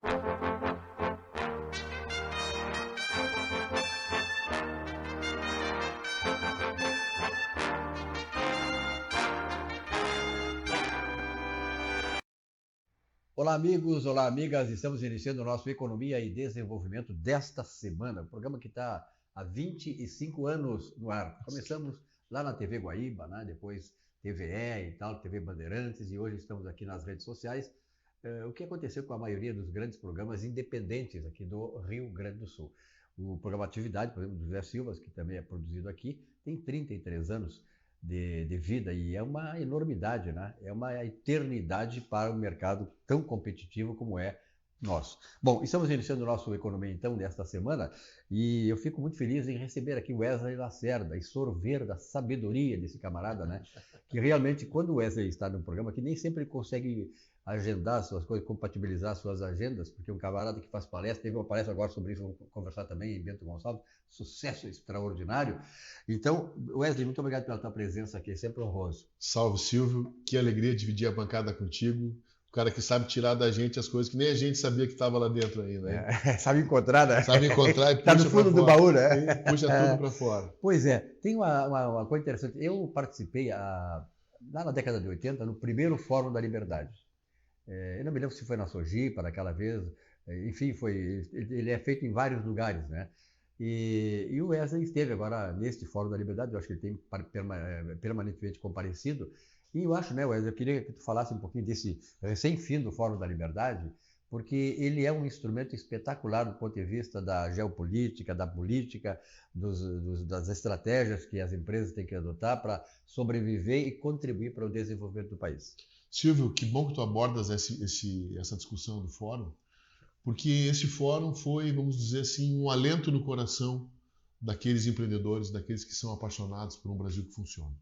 Olá, amigos, olá, amigas. Estamos iniciando o nosso Economia e Desenvolvimento desta semana, um programa que está há 25 anos no ar. Começamos lá na TV Guaíba, né? Depois TVE e tal, TV Bandeirantes, e hoje estamos aqui nas redes sociais. O que aconteceu com a maioria dos grandes programas independentes aqui do Rio Grande do Sul? O programa Atividade, por exemplo, do José Silva, que também é produzido aqui, tem 33 anos de vida e é uma enormidade, né? É uma eternidade para um mercado tão competitivo como é nosso. Bom, estamos iniciando o nosso Economia então desta semana e eu fico muito feliz em receber aqui o Wesley Lacerda e sorver da sabedoria desse camarada, né? Que realmente quando o Wesley está no programa, que nem sempre consegue agendar suas coisas, compatibilizar suas agendas, porque um camarada que faz palestra, teve uma palestra agora sobre isso, vamos conversar também em Bento Gonçalves, sucesso extraordinário. Então, Wesley, muito obrigado pela tua presença aqui, é sempre honroso. Salve, Silvio, que alegria dividir a bancada contigo, o cara que sabe tirar da gente as coisas que nem a gente sabia que estava lá dentro ainda. Sabe encontrar, né? Sabe encontrar e puxa tá no fundo do baú, né? Puxa tudo para fora. Pois é, tem uma coisa interessante, eu participei lá na década de 80, no primeiro Fórum da Liberdade. Eu não me lembro se foi na Sojipa, naquela vez, enfim, ele é feito em vários lugares, né? E o Wesley esteve agora neste Fórum da Liberdade, eu acho que ele tem permanentemente comparecido, e eu acho, né, Wesley, eu queria que tu falasse um pouquinho desse recém-fim do Fórum da Liberdade, porque ele é um instrumento espetacular do ponto de vista da geopolítica, da política, das estratégias que as empresas têm que adotar para sobreviver e contribuir para o desenvolvimento do país. Silvio, que bom que tu abordas essa discussão do fórum, porque esse fórum foi, vamos dizer assim, um alento no coração daqueles empreendedores, daqueles que são apaixonados por um Brasil que funciona.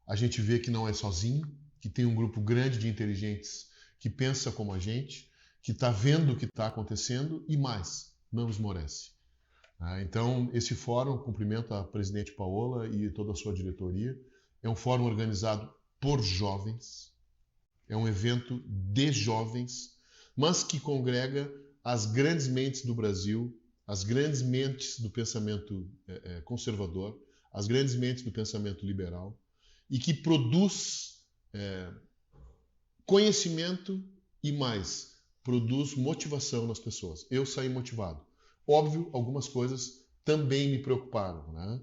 A gente vê que não é sozinho, que tem um grupo grande de inteligentes que pensa como a gente, que está vendo o que está acontecendo e mais, não esmorece. Então, esse fórum, cumprimento a presidente Paola e toda a sua diretoria, é um fórum organizado por jovens, é um evento de jovens, mas que congrega as grandes mentes do Brasil, as grandes mentes do pensamento conservador, as grandes mentes do pensamento liberal, e que produz conhecimento e mais, produz motivação nas pessoas. Eu saí motivado. Óbvio, algumas coisas também me preocuparam, né?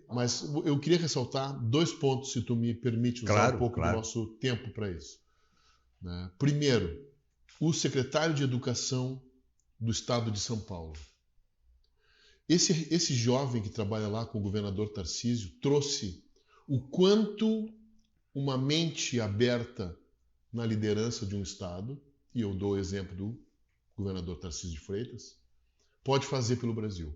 Mas eu queria ressaltar 2 pontos, se tu me permite usar um pouco do nosso tempo para isso. Né? Primeiro, o secretário de Educação do Estado de São Paulo. Esse jovem que trabalha lá com o governador Tarcísio trouxe o quanto uma mente aberta na liderança de um Estado, e eu dou o exemplo do governador Tarcísio de Freitas, pode fazer pelo Brasil.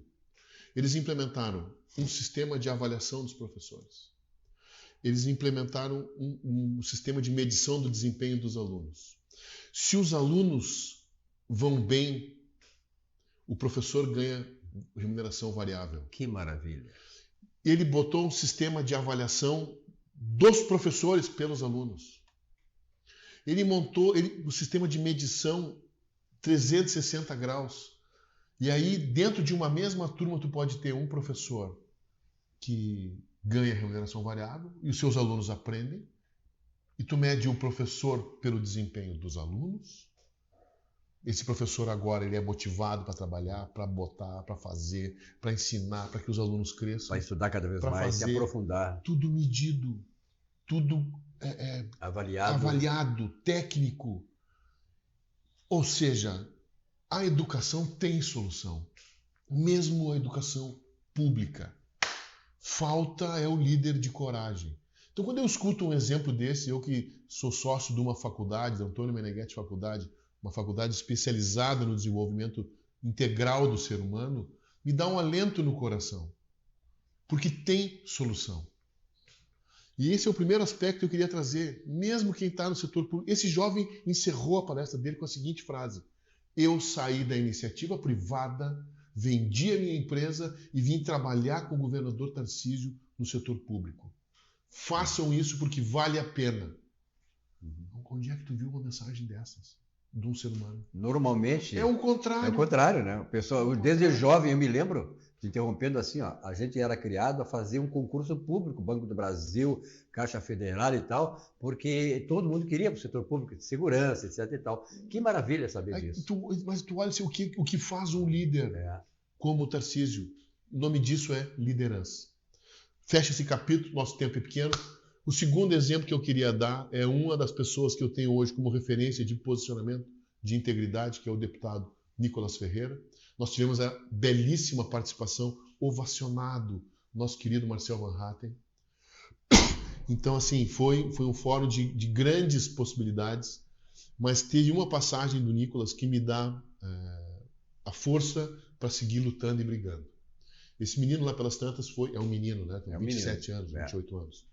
Eles implementaram um sistema de avaliação dos professores. Eles implementaram um sistema de medição do desempenho dos alunos. Se os alunos vão bem, o professor ganha remuneração variável. Que maravilha! Ele botou um sistema de avaliação dos professores pelos alunos. Ele montou o sistema de medição 360 graus. E aí, dentro de uma mesma turma, tu pode ter um professor que ganha remuneração variável e os seus alunos aprendem. E tu mede o professor pelo desempenho dos alunos. Esse professor agora ele é motivado para trabalhar, para botar, para fazer, para ensinar, para que os alunos cresçam. Para estudar cada vez mais, se aprofundar. Tudo medido, tudo avaliado, técnico. Ou seja, a educação tem solução, mesmo a educação pública. Falta é o líder de coragem. Então, quando eu escuto um exemplo desse, eu que sou sócio de uma faculdade, da Antônio Meneghetti Faculdade, uma faculdade especializada no desenvolvimento integral do ser humano, me dá um alento no coração, porque tem solução. E esse é o primeiro aspecto que eu queria trazer, mesmo quem está no setor público. Esse jovem encerrou a palestra dele com a seguinte frase: eu saí da iniciativa privada, vendi a minha empresa e vim trabalhar com o governador Tarcísio no setor público. Façam isso porque vale a pena. Onde é que tu viu uma mensagem dessas? de um ser humano. Normalmente É o contrário. é o contrário, né? O pessoal, desde jovem, eu me lembro, te interrompendo assim, ó, a gente era criado a fazer um concurso público, Banco do Brasil, Caixa Federal e tal, porque todo mundo queria para o setor público, de segurança, etc e tal. Que maravilha saber disso. Mas tu olha assim, o que faz um líder como o Tarcísio. O nome disso é liderança. Fecha esse capítulo, nosso tempo é pequeno. O segundo exemplo que eu queria dar é uma das pessoas que eu tenho hoje como referência de posicionamento, de integridade, que é o deputado Nicolas Ferreira. Nós tivemos a belíssima participação, ovacionado, nosso querido Marcel Van Hatten. Então, assim, foi um fórum de grandes possibilidades, mas teve uma passagem do Nicolas que me dá a força para seguir lutando e brigando. Esse menino lá pelas tantas é um menino, né? Tem 27 anos, 28 anos.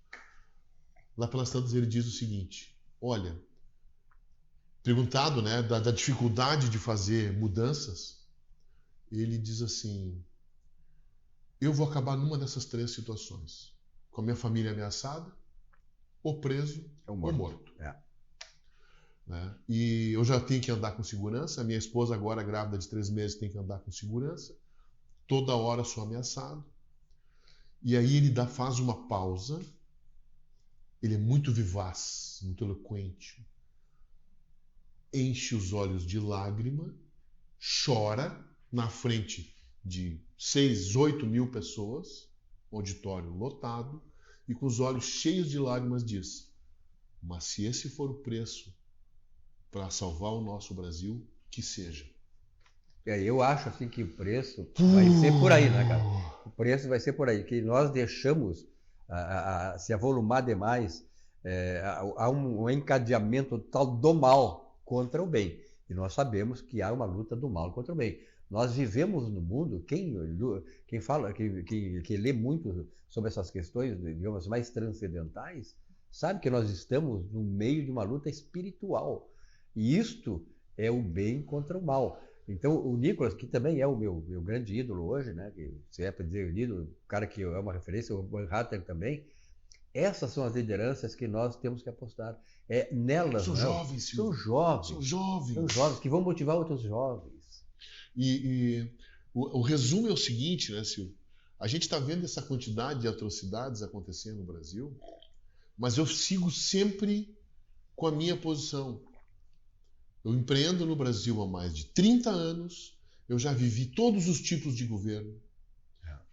Lá pelas tantas ele diz o seguinte: olha, perguntado, né, da dificuldade de fazer mudanças, ele diz assim: eu vou acabar numa dessas três situações, com a minha família ameaçada, ou preso, ou morto. Né? E eu já tenho que andar com segurança, a minha esposa agora grávida de 3 meses tem que andar com segurança, toda hora sou ameaçado. E aí ele faz uma pausa, ele é muito vivaz, muito eloquente, enche os olhos de lágrima, chora na frente de 6, 8 mil pessoas, auditório lotado, e com os olhos cheios de lágrimas diz: mas se esse for o preço para salvar o nosso Brasil, que seja. Eu acho assim que o preço vai ser por aí, né, cara? O preço vai ser por aí, que nós deixamos se avolumar demais, há um encadeamento tal do mal contra o bem. E nós sabemos que há uma luta do mal contra o bem. Nós vivemos no mundo, quem fala, que lê muito sobre essas questões, digamos, mais transcendentais, sabe que nós estamos no meio de uma luta espiritual. E isto é o bem contra o mal. Então, o Nicolas, que também é o meu grande ídolo hoje, né? Se é para dizer ídolo, o cara que é uma referência, o Van Hatten também, essas são as lideranças que nós temos que apostar. É nelas, São jovens, Silvio. São jovens. São jovens. São jovens que vão motivar outros jovens. E o resumo é o seguinte, né, Silvio? A gente está vendo essa quantidade de atrocidades acontecendo no Brasil, mas eu sigo sempre com a minha posição. Eu empreendo no Brasil há mais de 30 anos, eu já vivi todos os tipos de governo.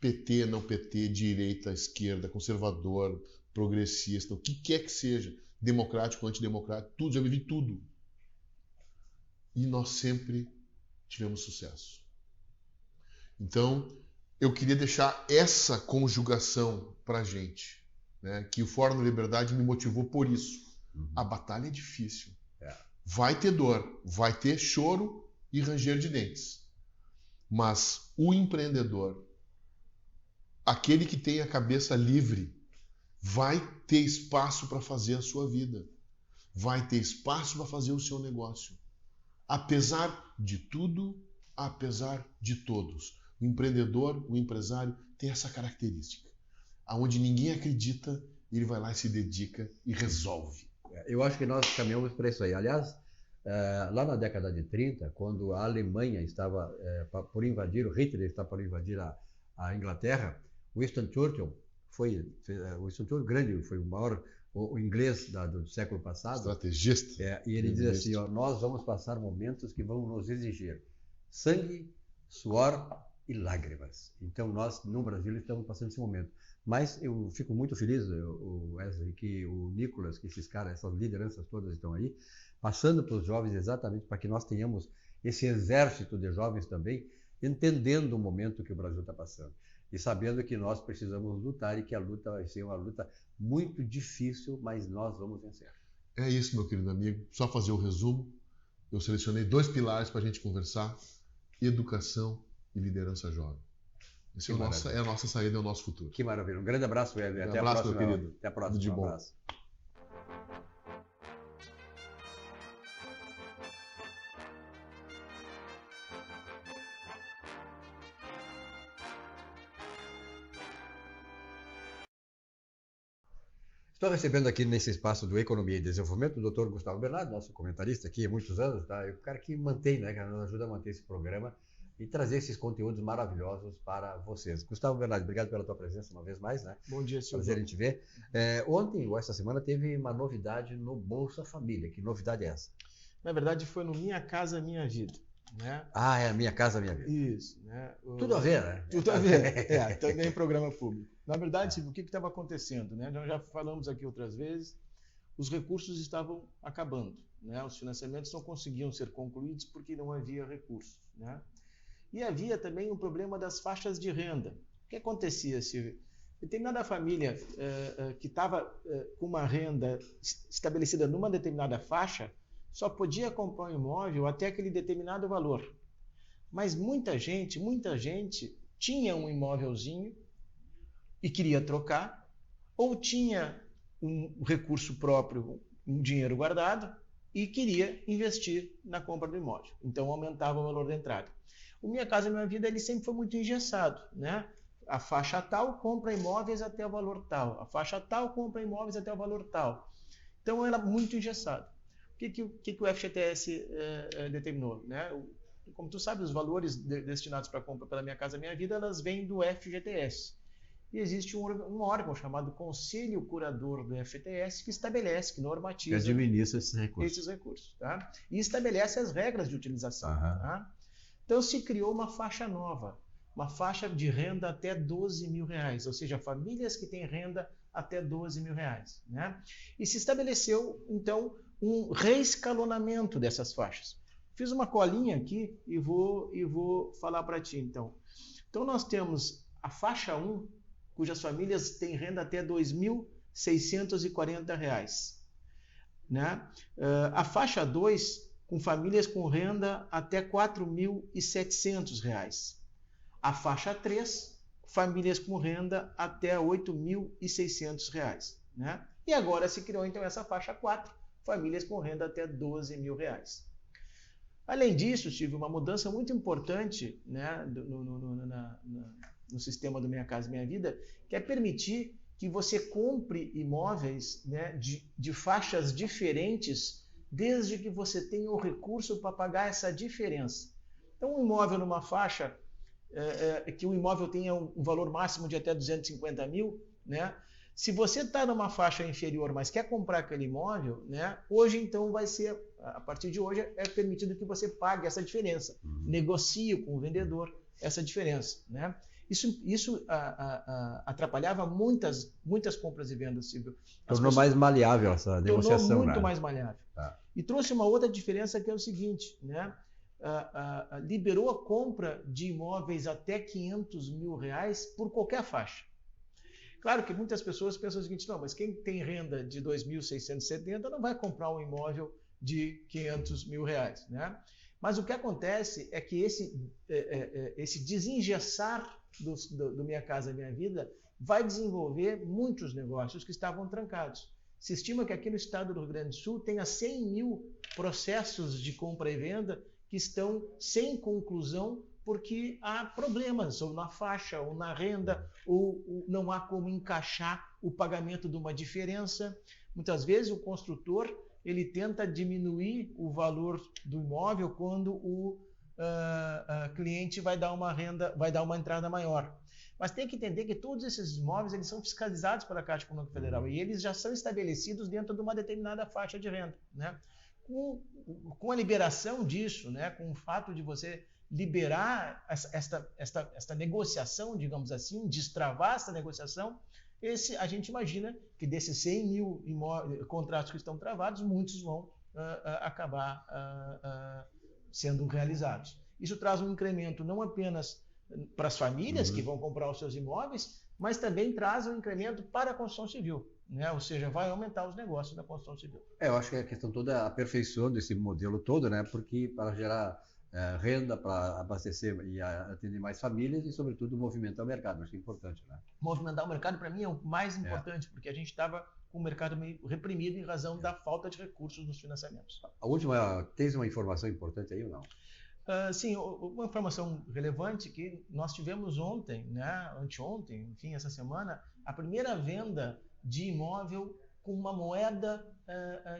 PT, não PT, direita, esquerda, conservador, progressista, o que quer que seja, democrático, antidemocrático, tudo, já vivi tudo. E nós sempre tivemos sucesso. Então, eu queria deixar essa conjugação pra gente, né? Que o Fórum da Liberdade me motivou por isso. A batalha é difícil. Vai ter dor, vai ter choro e ranger de dentes. Mas o empreendedor, aquele que tem a cabeça livre, vai ter espaço para fazer a sua vida. Vai ter espaço para fazer o seu negócio. Apesar de tudo, apesar de todos. O empreendedor, o empresário, tem essa característica. Aonde ninguém acredita, ele vai lá e se dedica e resolve. Eu acho que nós caminhamos para isso aí. Aliás, lá na década de 30, quando a Alemanha estava por invadir, o Hitler estava por invadir a Inglaterra, Winston Churchill Winston Churchill grande, foi o maior o inglês do século passado. Estrategista. E ele diz assim, nós vamos passar momentos que vão nos exigir sangue, suor e lágrimas. Então nós, no Brasil, estamos passando esse momento. Mas eu fico muito feliz, Wesley, que o Nicolas, que esses caras, essas lideranças todas estão aí, passando para os jovens exatamente para que nós tenhamos esse exército de jovens também, entendendo o momento que o Brasil está passando. E sabendo que nós precisamos lutar e que a luta vai ser uma luta muito difícil, mas nós vamos vencer. É isso, meu querido amigo. Só fazer o resumo. Eu selecionei 2 pilares para a gente conversar: educação e liderança jovem. Esse é a nossa saída, é o nosso futuro. Que maravilha. Um grande abraço, Wesley. Até a próxima, meu querido. Até a próxima. Tudo de bom. Abraço. Estou recebendo aqui nesse espaço do Economia e Desenvolvimento o Dr. Gustavo Bernardo, nosso comentarista aqui há muitos anos, tá? É o cara que mantém, né, que nos ajuda a manter esse programa e trazer esses conteúdos maravilhosos para vocês. Gustavo Bernardo, obrigado pela tua presença uma vez mais, né? Bom dia, Silvio. Prazer em te ver. Ontem, ou essa semana, teve uma novidade no Bolsa Família. Que novidade é essa? Na verdade, foi no Minha Casa Minha Vida. Né? Ah, é a Minha Casa Minha Vida. Isso. Né? Tudo a ver, né? Tudo a ver. Também programa público. Na verdade, Silvio, o que estava acontecendo? Né? Nós já falamos aqui outras vezes, os recursos estavam acabando. Né? Os financiamentos não conseguiam ser concluídos porque não havia recursos. Né? E havia também um problema das faixas de renda. O que acontecia, Silvio? Determinada família que estava com uma renda estabelecida numa determinada faixa, só podia comprar um imóvel até aquele determinado valor. Mas muita gente tinha um imóvelzinho e queria trocar, ou tinha um recurso próprio, um dinheiro guardado, e queria investir na compra do imóvel. Então aumentava o valor da entrada. O Minha Casa Minha Vida ele sempre foi muito engessado, né? A faixa tal compra imóveis até o valor tal, a faixa tal compra imóveis até o valor tal. Então era muito engessado. O que o FGTS determinou? Né? Como tu sabe, os valores destinados para compra pela Minha Casa Minha Vida, elas vêm do FGTS. E existe um órgão chamado Conselho Curador do FGTS que estabelece, que normatiza... Que administra esses recursos. Tá? E estabelece as regras de utilização. Uhum. Tá? Então se criou uma faixa nova, uma faixa de renda até R$12 mil, ou seja, famílias que têm renda até R$12 mil. Né? E se estabeleceu, então, um reescalonamento dessas faixas. Fiz uma colinha aqui e vou falar para ti, então. Então, nós temos a faixa 1, cujas famílias têm renda até R$ 2.640. Né? A faixa 2, com famílias com renda até R$ 4.700. A faixa 3, famílias com renda até R$ 8.600. Né? E agora se criou, então, essa faixa 4, famílias com renda até R$ 12 mil. Além disso, tive uma mudança muito importante, né, no sistema do Minha Casa Minha Vida, que é permitir que você compre imóveis, né, de faixas diferentes, desde que você tenha o recurso para pagar essa diferença. Então, um imóvel numa faixa, que o imóvel tenha um valor máximo de até 250 mil, né? Se você está numa faixa inferior, mas quer comprar aquele imóvel, né? Hoje então vai ser, a partir de hoje, é permitido que você pague essa diferença, negocie com o vendedor essa diferença, né? Isso atrapalhava muitas compras e vendas, Silvio. Tornou mais maleável essa negociação. Tornou muito, né? mais maleável. Tá. E trouxe uma outra diferença que é o seguinte, né? Liberou a compra de imóveis até R$500 mil por qualquer faixa. Claro que muitas pessoas pensam o seguinte, não, mas quem tem renda de 2.670 não vai comprar um imóvel de R$500 mil, né? Mas o que acontece é que esse desengessar do Minha Casa Minha Vida vai desenvolver muitos negócios que estavam trancados. Se estima que aqui no estado do Rio Grande do Sul tenha 100 mil processos de compra e venda que estão sem conclusão porque há problemas, ou na faixa, ou na renda, ou não há como encaixar o pagamento de uma diferença. Muitas vezes o construtor ele tenta diminuir o valor do imóvel quando o cliente vai dar uma entrada maior. Mas tem que entender que todos esses imóveis eles são fiscalizados pela Caixa Econômica Federal e eles já são estabelecidos dentro de uma determinada faixa de renda, né? Com a liberação disso, né? Com o fato de você liberar esta negociação, digamos assim, destravar essa negociação, a gente imagina que desses 100 mil contratos que estão travados, muitos vão acabar sendo realizados. Isso traz um incremento não apenas para as famílias que vão comprar os seus imóveis, mas também traz um incremento para a construção civil, né? Ou seja, vai aumentar os negócios da construção civil. Eu acho que a questão toda é aperfeiçoando esse modelo todo, né? Porque para gerar renda, para abastecer e atender mais famílias e, sobretudo, movimentar o mercado. Acho que é importante, né? Movimentar o mercado, para mim, é o mais importante, porque a gente estava com o mercado meio reprimido em razão da falta de recursos nos financiamentos. A última, tens uma informação importante aí ou não? Sim, uma informação relevante que nós tivemos ontem, né, anteontem, enfim, essa semana, a primeira venda de imóvel com uma moeda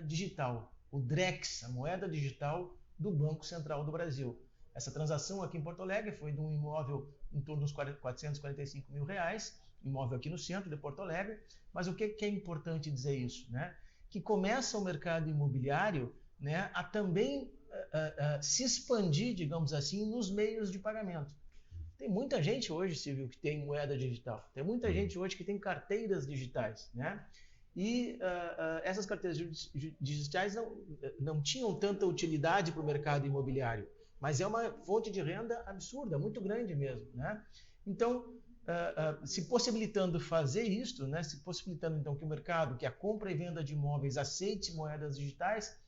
digital, o Drex, a moeda digital do Banco Central do Brasil. Essa transação aqui em Porto Alegre foi de um imóvel em torno dos 445 mil reais, imóvel aqui no centro de Porto Alegre, mas o que é importante dizer isso, né? Que começa o mercado imobiliário, né, a também se expandir, digamos assim, nos meios de pagamento. Tem muita gente hoje, Silvio, que tem moeda digital. Tem muita gente hoje que tem carteiras digitais, né? E essas carteiras digitais não tinham tanta utilidade para o mercado imobiliário, mas é uma fonte de renda absurda, muito grande mesmo, né? Então, se possibilitando fazer isso, né? Se possibilitando então que o mercado, que a compra e venda de imóveis aceite moedas digitais,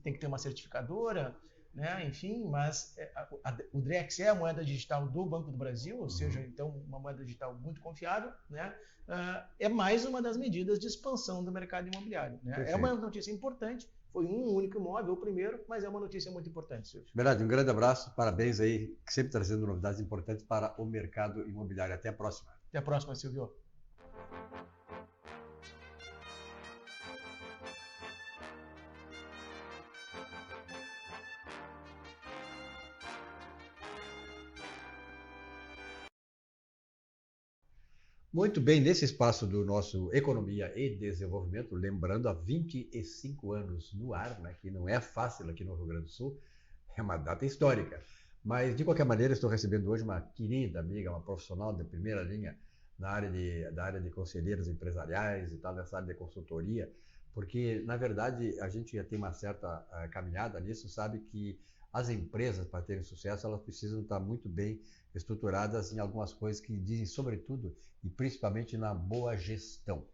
tem que ter uma certificadora, né? Enfim, mas o Drex é a moeda digital do Banco do Brasil, ou seja, então uma moeda digital muito confiável, né? É mais uma das medidas de expansão do mercado imobiliário, né? É uma notícia importante, foi um único imóvel, o primeiro, mas é uma notícia muito importante, Silvio. Verdade, um grande abraço, parabéns aí, sempre trazendo novidades importantes para o mercado imobiliário. Até a próxima. Até a próxima, Silvio. Muito bem, nesse espaço do nosso Economia e Desenvolvimento, lembrando há 25 anos no ar, né, que não é fácil aqui no Rio Grande do Sul, é uma data histórica. Mas, de qualquer maneira, estou recebendo hoje uma querida amiga, uma profissional de primeira linha da área de conselheiros empresariais e tal, nessa área de consultoria, porque, na verdade, a gente já tem uma certa caminhada nisso, sabe que as empresas, para terem sucesso, elas precisam estar muito bem estruturadas em algumas coisas que dizem, sobretudo, e principalmente na boa gestão.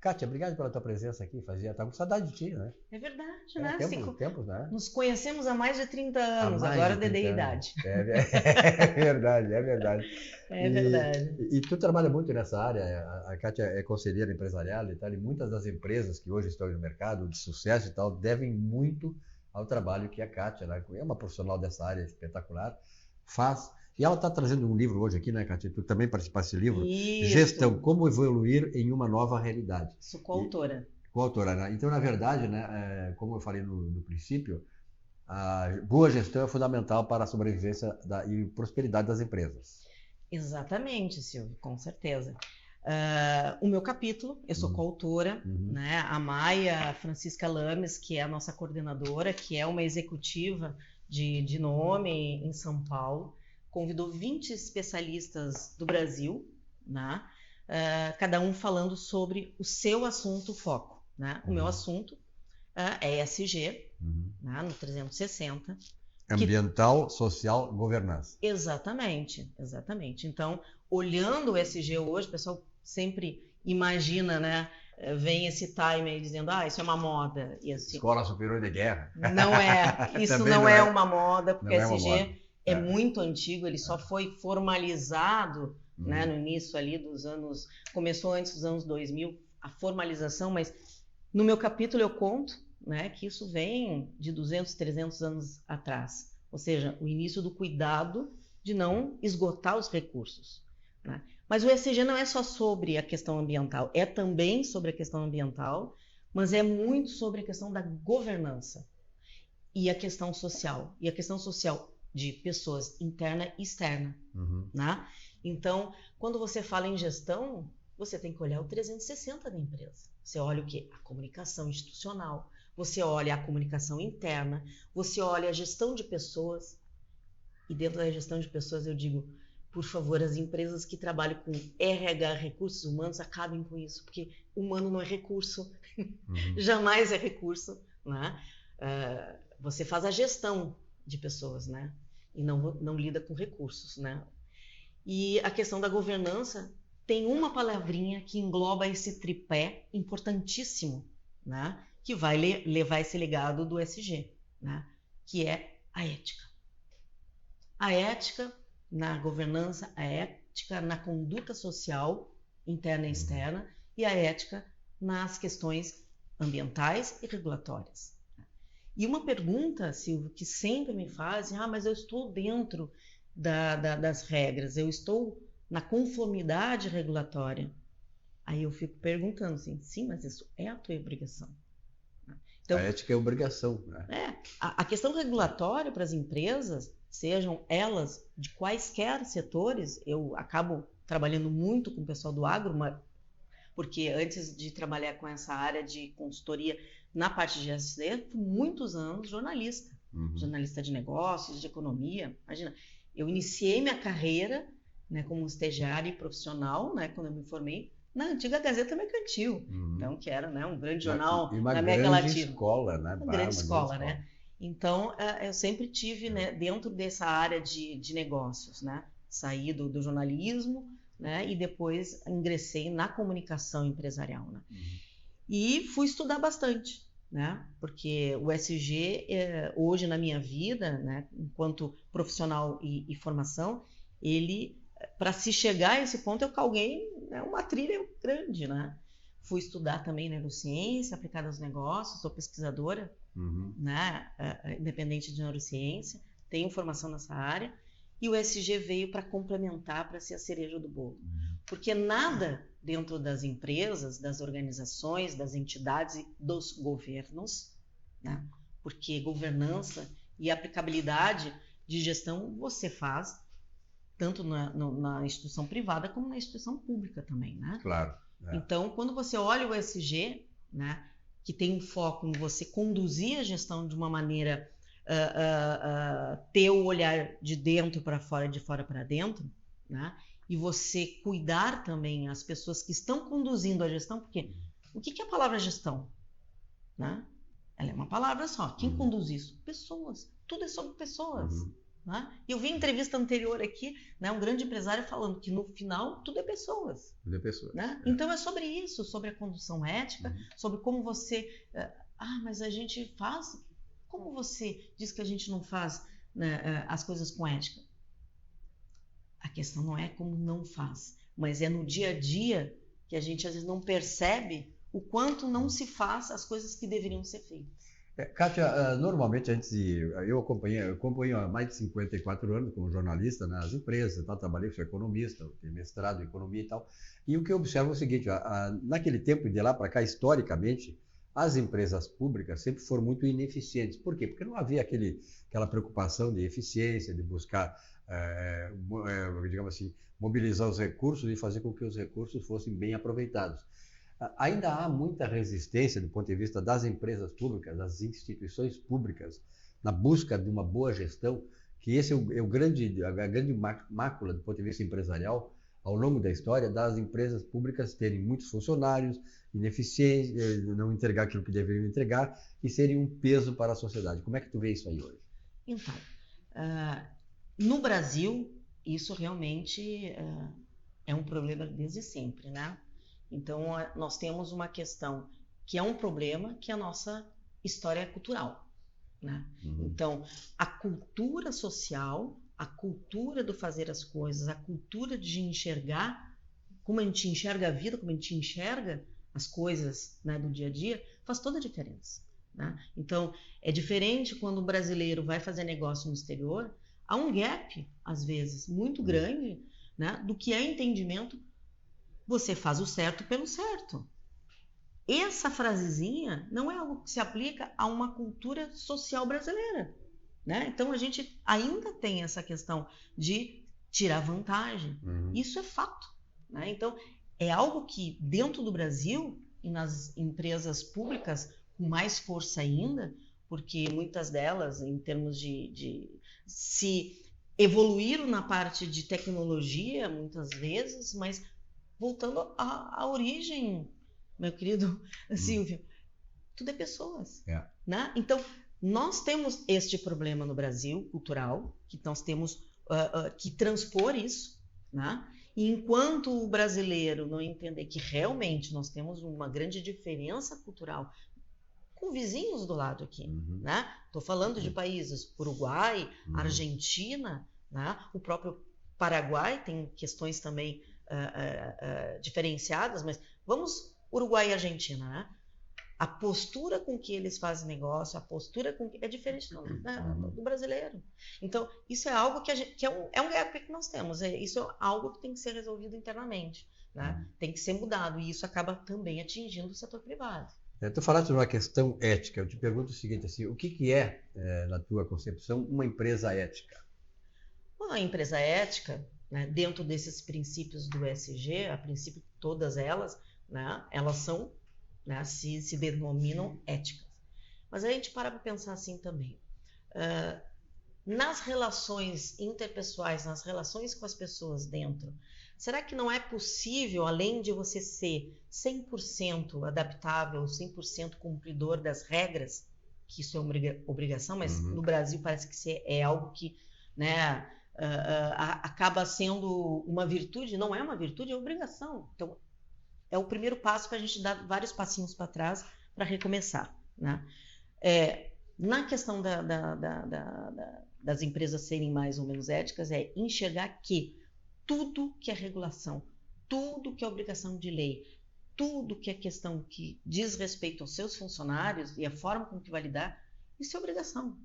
Kátia, obrigado pela tua presença aqui. Tá com saudade de ti, né? É verdade, né? Tempos, né? Nos conhecemos há mais de 30 anos, agora eu dei idade. É verdade, é verdade. É verdade. E tu trabalha muito nessa área, a Kátia é conselheira empresarial e tal, e muitas das empresas que hoje estão no mercado de sucesso e tal, devem muito ao trabalho que a Kátia, né, é uma profissional dessa área espetacular, faz. E ela está trazendo um livro hoje aqui, né, Kátia? Tu também participaste desse livro? Isso. Gestão, como evoluir em uma nova realidade. Sou coautora. Coautora, né? Então, na verdade, né, como eu falei no princípio, a boa gestão é fundamental para a sobrevivência e prosperidade das empresas. Exatamente, Silvio, com certeza. O meu capítulo, eu sou coautora, né? A Maia Francisca Lames, que é a nossa coordenadora, que é uma executiva de nome em São Paulo, convidou 20 especialistas do Brasil, né? Cada um falando sobre o seu assunto foco, né? O meu assunto é ESG, né? No 360. Ambiental, social, governança. Exatamente. Então, olhando o ESG hoje, o pessoal sempre imagina, né? Vem esse time aí dizendo, isso é uma moda. E assim, Escola Superior de Guerra. Não é. Isso não é uma moda, porque não ESG é muito antigo, ele só foi formalizado, né, no início ali dos anos... Começou antes dos anos 2000, a formalização, mas no meu capítulo eu conto, né, que isso vem de 200, 300 anos atrás. Ou seja, o início do cuidado de não esgotar os recursos, né? Mas o ESG não é só sobre a questão ambiental, é também sobre a questão ambiental, mas é muito sobre a questão da governança e a questão social. E a questão social de pessoas interna e externa, né? Então, quando você fala em gestão, você tem que olhar o 360 da empresa. Você olha o quê? A comunicação institucional, você olha a comunicação interna, você olha a gestão de pessoas. E dentro da gestão de pessoas eu digo, por favor, as empresas que trabalham com RH, recursos humanos, acabem com isso, porque humano não é recurso, jamais é recurso, né? Você faz a gestão de pessoas, né? E não lida com recursos, né? E a questão da governança tem uma palavrinha que engloba esse tripé importantíssimo, né? Que vai levar esse legado do ESG, né? Que é a ética. A ética na governança, a ética na conduta social, interna e externa, e a ética nas questões ambientais e regulatórias. E uma pergunta, Silvio, que sempre me fazem, mas eu estou dentro das regras, eu estou na conformidade regulatória. Aí eu fico perguntando assim, sim, mas isso é a tua obrigação. Então, a ética é obrigação, né? A questão regulatória para as empresas, sejam elas de quaisquer setores, eu acabo trabalhando muito com o pessoal do agro, porque antes de trabalhar com essa área de consultoria na parte de ESG, fui muitos anos jornalista, jornalista de negócios, de economia. Imagina, eu iniciei minha carreira, né, como estagiária e profissional, né, quando eu me formei, na antiga Gazeta Mercantil, então, que era, né, um grande jornal na América Latina. Escola, né? Uma grande escola, né? Então, eu sempre tive, né, dentro dessa área de negócios, né? Saí do jornalismo, né? E depois ingressei na comunicação empresarial, né? E fui estudar bastante, né? Porque o ESG, hoje na minha vida, né, enquanto profissional e formação, ele, para se chegar a esse ponto, eu calguei, né, uma trilha grande, né? Fui estudar também neurociência aplicada aos negócios, sou pesquisadora, né, independente de neurociência, tenho formação nessa área, e o ESG veio para complementar, para ser a cereja do bolo. Porque nada dentro das empresas, das organizações, das entidades e dos governos, né, porque governança e aplicabilidade de gestão você faz tanto na instituição privada como na instituição pública também, né? Claro. Então, quando você olha o ESG, né, que tem um foco em você conduzir a gestão de uma maneira, ter o olhar de dentro para fora, de fora para dentro, né, e você cuidar também as pessoas que estão conduzindo a gestão, porque o que é a palavra gestão? Né? Ela é uma palavra só. Quem conduz isso? Pessoas. Tudo é sobre pessoas. Né? Eu vi em entrevista anterior aqui, né, um grande empresário falando que no final tudo é pessoas. Tudo é pessoas. Né? Então é sobre isso, sobre a condução ética, sobre como você... mas a gente faz... Como você diz que a gente não faz, né, as coisas com ética? A questão não é como não faz, mas é no dia a dia que a gente às vezes não percebe o quanto não se faz as coisas que deveriam ser feitas. Kátia, normalmente eu acompanho há mais de 54 anos como jornalista nas empresas, tá? Trabalhei, sou economista, tenho mestrado em economia e tal, e o que eu observo é o seguinte, naquele tempo e de lá para cá, historicamente, as empresas públicas sempre foram muito ineficientes. Por quê? Porque não havia aquela preocupação de eficiência, de buscar, digamos assim, mobilizar os recursos e fazer com que os recursos fossem bem aproveitados. Ainda há muita resistência do ponto de vista das empresas públicas, das instituições públicas, na busca de uma boa gestão, que esse é a grande mácula do ponto de vista empresarial, ao longo da história, das empresas públicas terem muitos funcionários, ineficientes, não entregar aquilo que deveriam entregar e serem um peso para a sociedade. Como é que tu vê isso aí hoje? Então, no Brasil, isso realmente é um problema desde sempre, né? Então, nós temos uma questão que é um problema, que é a nossa história cultural, né? Então, a cultura social, a cultura do fazer as coisas, a cultura de enxergar, como a gente enxerga a vida, como a gente enxerga as coisas, né, do dia a dia, faz toda a diferença, né? Então, é diferente quando o brasileiro vai fazer negócio no exterior, há um gap, às vezes, muito grande, né, do que é entendimento. Você faz o certo pelo certo. Essa frasezinha não é algo que se aplica a uma cultura social brasileira, né? Então a gente ainda tem essa questão de tirar vantagem. Isso é fato, né? Então é algo que dentro do Brasil e nas empresas públicas com mais força ainda, porque muitas delas, em termos de se evoluíram na parte de tecnologia muitas vezes, mas voltando à origem, meu querido Silvio, tudo é pessoas. Né? Então, nós temos este problema no Brasil, cultural, que nós temos que transpor isso, né? E enquanto o brasileiro não entender que realmente nós temos uma grande diferença cultural com vizinhos do lado aqui, né? Estou falando de países Uruguai, Argentina, né? O próprio Paraguai tem questões também diferenciadas, mas vamos Uruguai e Argentina, né? A postura com que eles fazem negócio, a postura com que é diferente do brasileiro. Então, isso é algo que é um gap que nós temos. Isso é algo que tem que ser resolvido internamente. né? Tem que ser mudado, e isso acaba também atingindo o setor privado. Tu falaste de uma questão ética. Eu te pergunto o seguinte, assim, o que é, na tua concepção, uma empresa ética? A empresa ética, né, dentro desses princípios do ESG, a princípio todas elas, né, elas são, né, se denominam éticas. Mas a gente para pensar assim também. Nas relações interpessoais, nas relações com as pessoas dentro, será que não é possível, além de você ser 100% adaptável, 100% cumpridor das regras, que isso é uma obrigação, mas no Brasil parece que é algo que, né, acaba sendo uma virtude, não é uma virtude, é uma obrigação. Então, é o primeiro passo para a gente dar vários passinhos para trás para recomeçar, né? Na questão das empresas serem mais ou menos éticas, é enxergar que tudo que é regulação, tudo que é obrigação de lei, tudo que é questão que diz respeito aos seus funcionários e a forma como que vai lidar, isso é obrigação.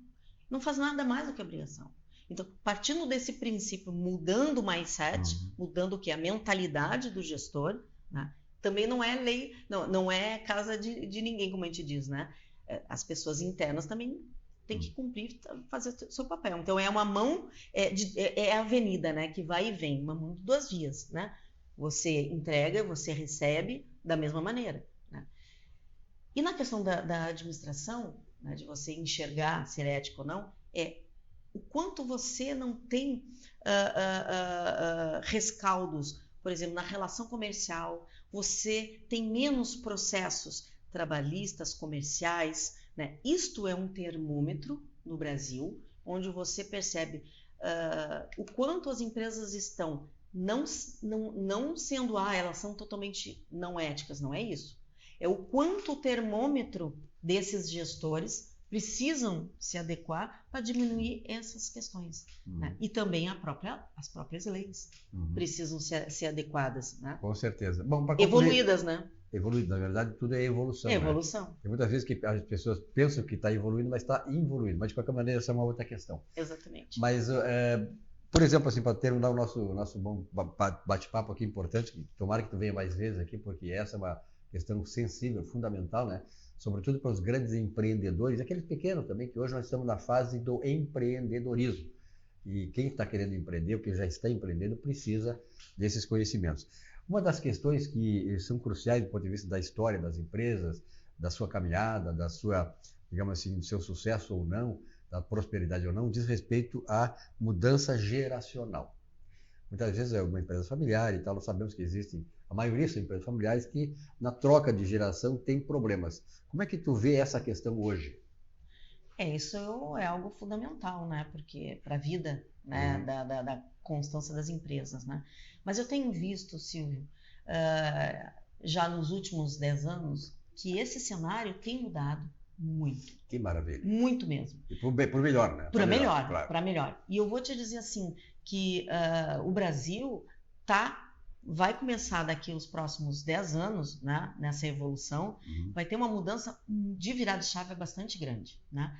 Não faz nada mais do que obrigação. Então, partindo desse princípio, mudando o mindset, mudando o que é a mentalidade do gestor, né? Também não é lei, não é casa de ninguém, como a gente diz, né? As pessoas internas também têm que cumprir, fazer seu papel. Então, é uma mão, é a avenida, né? Que vai e vem, uma mão de duas vias, né? Você entrega, você recebe da mesma maneira, né? E na questão da administração, né, de você enxergar ser ético ou não, o quanto você não tem rescaldos, por exemplo, na relação comercial, você tem menos processos trabalhistas, comerciais, né? Isto é um termômetro no Brasil, onde você percebe o quanto as empresas estão não sendo, elas são totalmente não éticas, não é isso. É o quanto o termômetro desses gestores precisam se adequar para diminuir essas questões, né? E também as próprias leis precisam ser adequadas, né? Com certeza. Bom, evoluídas, né? Evoluído, na verdade, tudo é evolução. É evolução. Né? Tem muitas vezes que as pessoas pensam que está evoluindo, mas está involuindo. Mas, de qualquer maneira, essa é uma outra questão. Exatamente. Mas, por exemplo, assim, para terminar o nosso bom bate-papo aqui importante, tomara que tu venha mais vezes aqui, porque essa é uma questão sensível, fundamental, né? Sobretudo para os grandes empreendedores, aqueles pequenos também, que hoje nós estamos na fase do empreendedorismo. E quem está querendo empreender, ou quem já está empreendendo, precisa desses conhecimentos. Uma das questões que são cruciais do ponto de vista da história das empresas, da sua caminhada, da sua, digamos assim, do seu sucesso ou não, da prosperidade ou não, diz respeito à mudança geracional. Muitas vezes é uma empresa familiar e tal, nós sabemos que existem, a maioria são empresas familiares que na troca de geração tem problemas. Como é que tu vê essa questão hoje? Isso é algo fundamental, né? Porque para a vida, né, da constância das empresas, né? Mas eu tenho visto, Silvio, já nos últimos 10 anos, que esse cenário tem mudado muito. Que maravilha. Muito mesmo. E por melhor, né? Para melhor, claro. Para melhor. E eu vou te dizer assim, que o Brasil vai começar daqui os próximos 10 anos, né, nessa evolução, vai ter uma mudança de virada de chave bastante grande, né?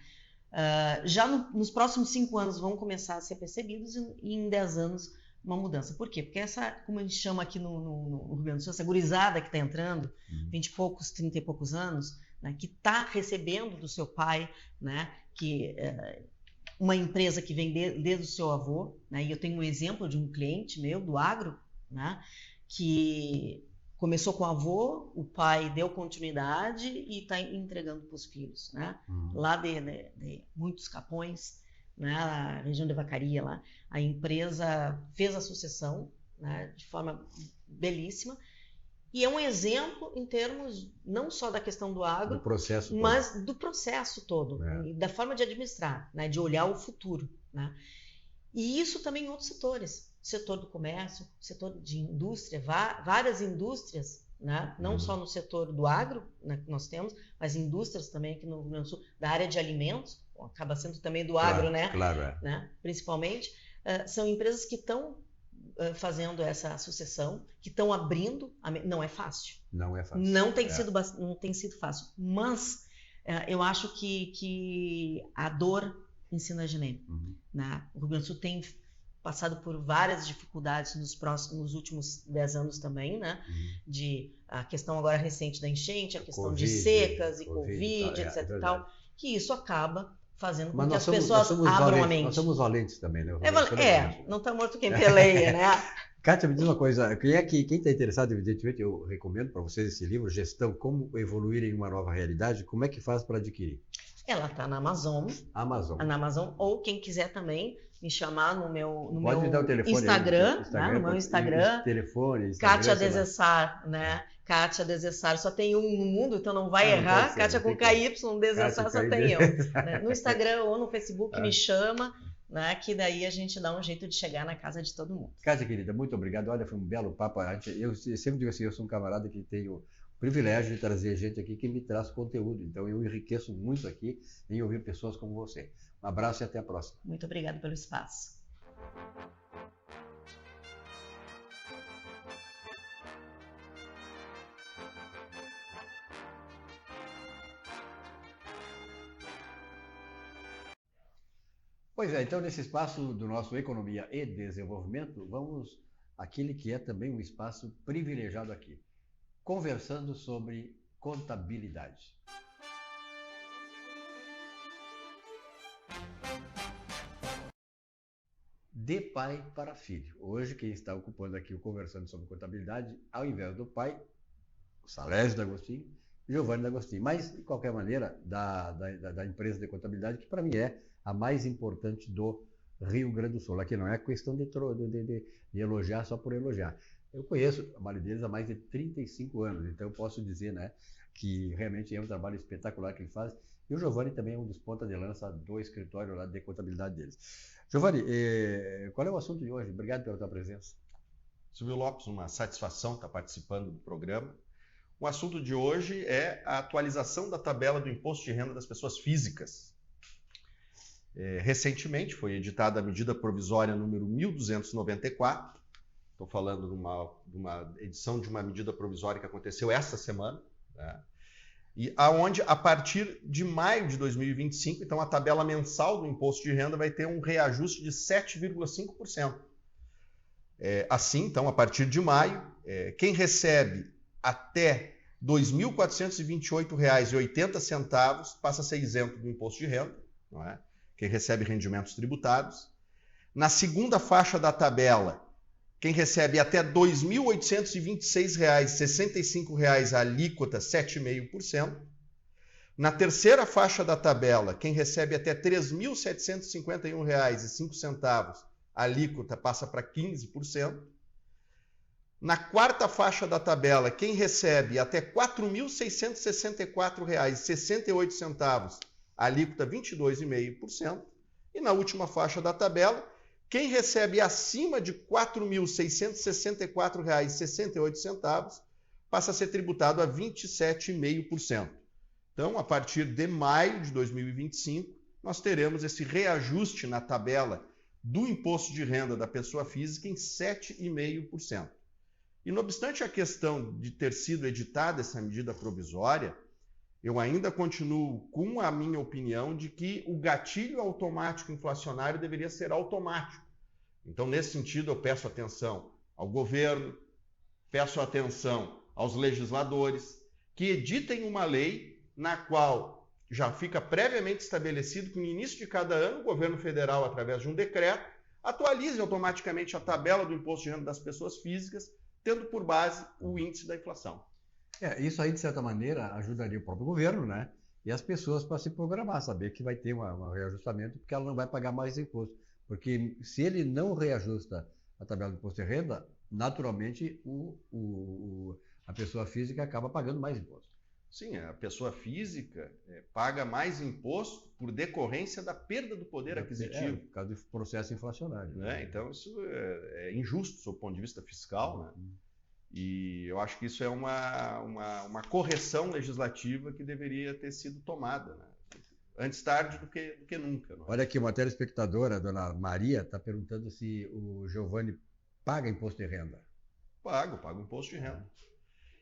Já nos próximos 5 anos vão começar a ser percebidos e em 10 anos uma mudança. Por quê? Porque essa, como a gente chama aqui no Rio Grande do Sul, essa gurizada que está entrando, 20 e poucos, 30 e poucos anos, né, que está recebendo do seu pai, né, que uma empresa que vem desde o seu avô, né, e eu tenho um exemplo de um cliente meu do agro, né, que começou com o avô, o pai deu continuidade e está entregando para os filhos, né? Lá de muitos Capões, né, a região de Vacaria lá, a empresa fez a sucessão, né, de forma belíssima, e é um exemplo em termos não só da questão do agro, do processo mas do processo todo, e da forma de administrar, né, de olhar o futuro, né? E isso também em outros setores. Setor do comércio, setor de indústria, várias indústrias, né? Não só no setor do agro, né, que nós temos, mas indústrias também aqui no Rio Grande do Sul, da área de alimentos, acaba sendo também do agro, né? Claro, né? Principalmente, são empresas que estão fazendo essa sucessão, que estão abrindo, não é fácil. Não é fácil. Não tem sido fácil, mas eu acho que a dor ensina a gener. Né? O Rio Grande do Sul tem passado por várias dificuldades nos últimos 10 anos também, né? A questão agora recente da enchente, a questão de secas e Covid, etc e tal, que isso acaba fazendo com que as pessoas abram a mente. Nós somos valentes também, né? Não está morto quem peleia, né? Kátia, me diz uma coisa, quem está interessado, evidentemente, eu recomendo para vocês esse livro, Gestão, Como Evoluir em uma Nova Realidade. Como é que faz para adquirir? Ela está na Amazon. Na Amazon, ou quem quiser também me chamar no meu Instagram, né? No meu Instagram. Telefone, Kátia Desessar, né? Kátia Desessar, só tem um no mundo, então não vai errar. Kátia com KY, Desessar só tem eu. Né? No Instagram ou no Facebook me chama, né? Que daí a gente dá um jeito de chegar na casa de todo mundo. Kátia, querida, muito obrigado. Olha, foi um belo papo. Eu sempre digo assim, eu sou um camarada que tenho o privilégio de trazer gente aqui que me traz conteúdo. Então eu enriqueço muito aqui em ouvir pessoas como você. Um abraço e até a próxima. Muito obrigada pelo espaço. Pois é, então nesse espaço do nosso Economia e Desenvolvimento, vamos àquele que é também um espaço privilegiado aqui, conversando sobre contabilidade. De pai para filho. Hoje quem está ocupando aqui o Conversando sobre Contabilidade, ao invés do pai, Salésio D'Agostinho, Giovanni D'Agostinho. Mas, de qualquer maneira, da empresa de contabilidade, que para mim é a mais importante do Rio Grande do Sul. Aqui não é questão de elogiar só por elogiar. Eu conheço o trabalho deles há mais de 35 anos, então eu posso dizer, né, que realmente é um trabalho espetacular que eles fazem. E o Giovanni também é um dos pontas de lança do escritório lá de contabilidade deles. Giovanni, qual é o assunto de hoje? Obrigado pela tua presença. Silvio Lopes, uma satisfação estar participando do programa. O assunto de hoje é a atualização da tabela do imposto de renda das pessoas físicas. Recentemente foi editada a medida provisória número 1294. Estou falando de uma edição de uma medida provisória que aconteceu esta semana, né? E aonde, a partir de maio de 2025, então a tabela mensal do imposto de renda vai ter um reajuste de 7,5%. Assim, então, a partir de maio, quem recebe até R$ 2.428,80 passa a ser isento do imposto de renda, não é? Quem recebe rendimentos tributados. Na segunda faixa da tabela, quem recebe até R$ 2.826,65 a alíquota 7,5%. Na terceira faixa da tabela, quem recebe até R$ 3.751,05, a alíquota passa para 15%. Na quarta faixa da tabela, quem recebe até R$ 4.664,68, a alíquota 22,5%. E na última faixa da tabela, quem recebe acima de R$ 4.664,68 passa a ser tributado a 27,5%. Então, a partir de maio de 2025, nós teremos esse reajuste na tabela do imposto de renda da pessoa física em 7,5%. E, não obstante a questão de ter sido editada essa medida provisória, eu ainda continuo com a minha opinião de que o gatilho automático inflacionário deveria ser automático. Então, nesse sentido, eu peço atenção ao governo, peço atenção aos legisladores, que editem uma lei na qual já fica previamente estabelecido que no início de cada ano o governo federal, através de um decreto, atualize automaticamente a tabela do imposto de renda das pessoas físicas, tendo por base o índice da inflação. Isso aí, de certa maneira, ajudaria o próprio governo, né? E as pessoas para se programar, saber que vai ter um reajustamento, porque ela não vai pagar mais imposto. Porque se ele não reajusta a tabela do imposto de renda, naturalmente a pessoa física acaba pagando mais imposto. Sim, a pessoa física paga mais imposto por decorrência da perda do poder aquisitivo. Por causa do processo inflacionário. Né? Então, isso é injusto do ponto de vista fiscal, né? E eu acho que isso é uma correção legislativa que deveria ter sido tomada, né? Antes tarde do que nunca. Não é? Olha aqui, uma telespectadora, a dona Maria, está perguntando se o Giovanni paga imposto de renda. Pago imposto de renda.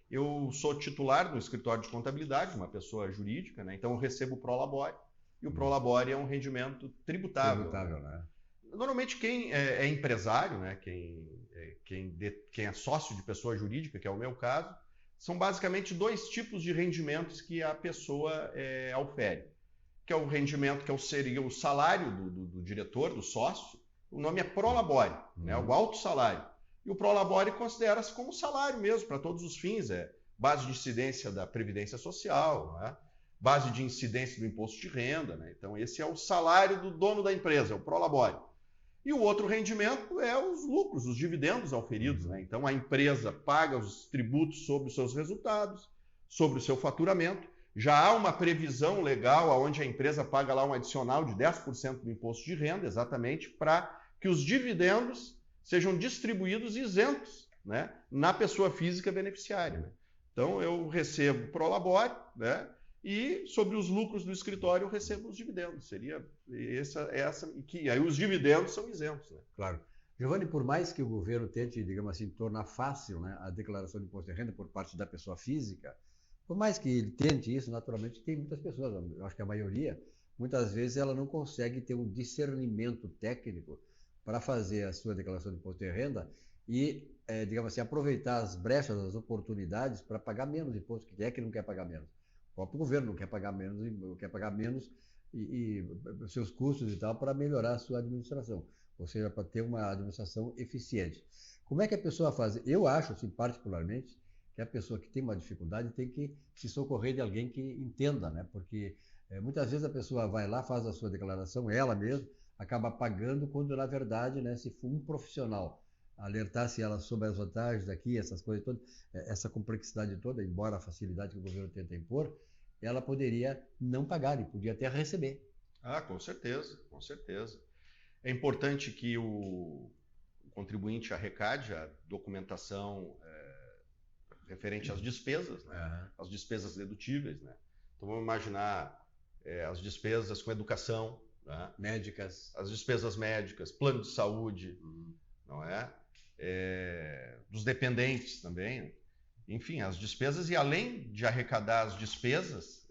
Eu sou titular do escritório de contabilidade, uma pessoa jurídica, né? Então eu recebo o Prolabore, e o Prolabore é um rendimento tributável. Tributável, né? Normalmente quem é empresário, né, quem é sócio de pessoa jurídica, que é o meu caso, são basicamente 2 tipos de rendimentos que a pessoa aufere. Que é o rendimento que seria o salário do diretor, do sócio. O nome é prolabore, né, o alto salário. E o prolabore considera-se como salário mesmo, para todos os fins. Base de incidência da Previdência Social, né, base de incidência do imposto de renda. Né? Então, esse é o salário do dono da empresa, é o prolabore. E o outro rendimento é os lucros, os dividendos auferidos. Né? Então, a empresa paga os tributos sobre os seus resultados, sobre o seu faturamento. Já há uma previsão legal onde a empresa paga lá um adicional de 10% do imposto de renda, exatamente para que os dividendos sejam distribuídos isentos, né, na pessoa física beneficiária. Né? Então, eu recebo prolabore, né, e sobre os lucros do escritório eu recebo os dividendos. Seria que aí os dividendos são isentos. Né? Claro. Giovanni, por mais que o governo tente, digamos assim, tornar fácil, né, a declaração de imposto de renda por parte da pessoa física, por mais que ele tente isso, naturalmente tem muitas pessoas, eu acho que a maioria, muitas vezes ela não consegue ter um discernimento técnico para fazer a sua declaração de imposto de renda e, digamos assim, aproveitar as brechas, as oportunidades para pagar menos imposto. Quem é que não quer pagar menos? O próprio governo não quer pagar menos e os seus custos e tal para melhorar a sua administração, ou seja, para ter uma administração eficiente. Como é que a pessoa faz? Eu acho, assim, particularmente, que a pessoa que tem uma dificuldade tem que se socorrer de alguém que entenda, né? Porque muitas vezes a pessoa vai lá, faz a sua declaração, ela mesma, acaba pagando, quando na verdade, né, se for um profissional alertasse ela sobre as vantagens aqui, essas coisas todas, essa complexidade toda, embora a facilidade que o governo tenta impor, ela poderia não pagar e podia até receber. Ah, com certeza, com certeza. É importante que o contribuinte arrecade a documentação referente às despesas, né? As despesas dedutíveis. Né? Então vamos imaginar as despesas com educação, né? Médicas. As despesas médicas, plano de saúde, não é? Dos dependentes também. Né? Enfim, as despesas, e além de arrecadar as despesas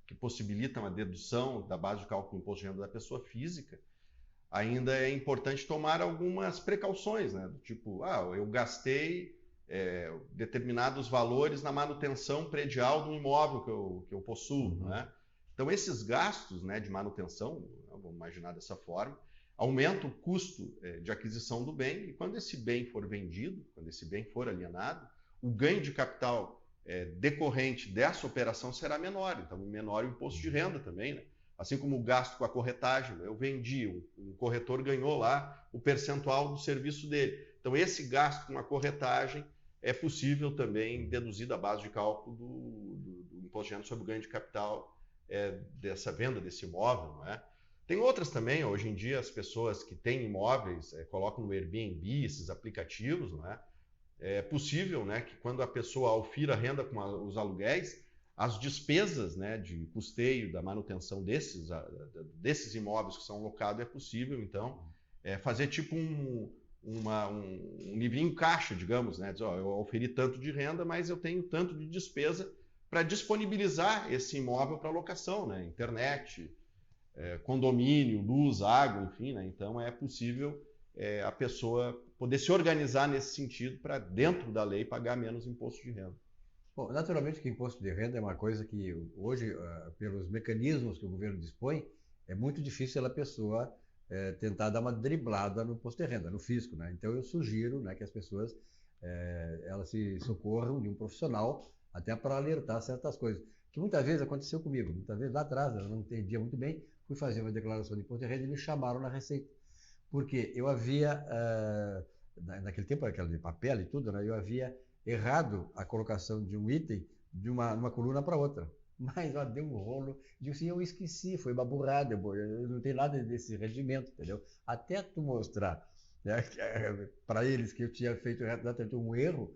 que possibilitam a dedução da base de cálculo do imposto de renda da pessoa física, ainda é importante tomar algumas precauções, né? Do tipo, eu gastei determinados valores na manutenção predial do imóvel que eu possuo. Né? Então, esses gastos, né, de manutenção, vamos imaginar dessa forma, aumenta o custo de aquisição do bem, e quando esse bem for vendido, quando esse bem for alienado, o ganho de capital decorrente dessa operação será menor, então menor o imposto de renda também. Né? Assim como o gasto com a corretagem, eu vendi, um corretor ganhou lá o percentual do serviço dele. Então, esse gasto com a corretagem é possível também deduzir da base de cálculo do imposto de renda sobre o ganho de capital dessa venda desse imóvel. Não é? Tem outras também, hoje em dia as pessoas que têm imóveis colocam no Airbnb esses aplicativos. Não é? É possível, né, que quando a pessoa aufira a renda com os aluguéis, as despesas, né, de custeio da manutenção desses imóveis que são locados, é possível, então, fazer tipo um livrinho caixa, digamos, né? Diz, eu oferi tanto de renda, mas eu tenho tanto de despesa para disponibilizar esse imóvel para locação, né? Internet, condomínio, luz, água, enfim, né? Então é possível a pessoa poder se organizar nesse sentido para, dentro da lei, pagar menos imposto de renda. Bom, naturalmente que imposto de renda é uma coisa que hoje, pelos mecanismos que o governo dispõe, é muito difícil a pessoa tentar dar uma driblada no imposto de renda, no fisco, né? Então eu sugiro, né, que as pessoas elas se socorram de um profissional até para alertar certas coisas. Que muitas vezes aconteceu comigo, muitas vezes lá atrás, eu não entendia muito bem, fui fazer uma declaração de imposto de renda e me chamaram na Receita. Porque eu havia, naquele tempo, aquela de papel e tudo, né, eu havia errado a colocação de um item de uma coluna para outra. Mas deu um rolo, digo assim, eu esqueci, foi uma burrada, eu não tenho nada desse regimento, entendeu? Até tu mostrar, né, para eles que eu tinha feito um erro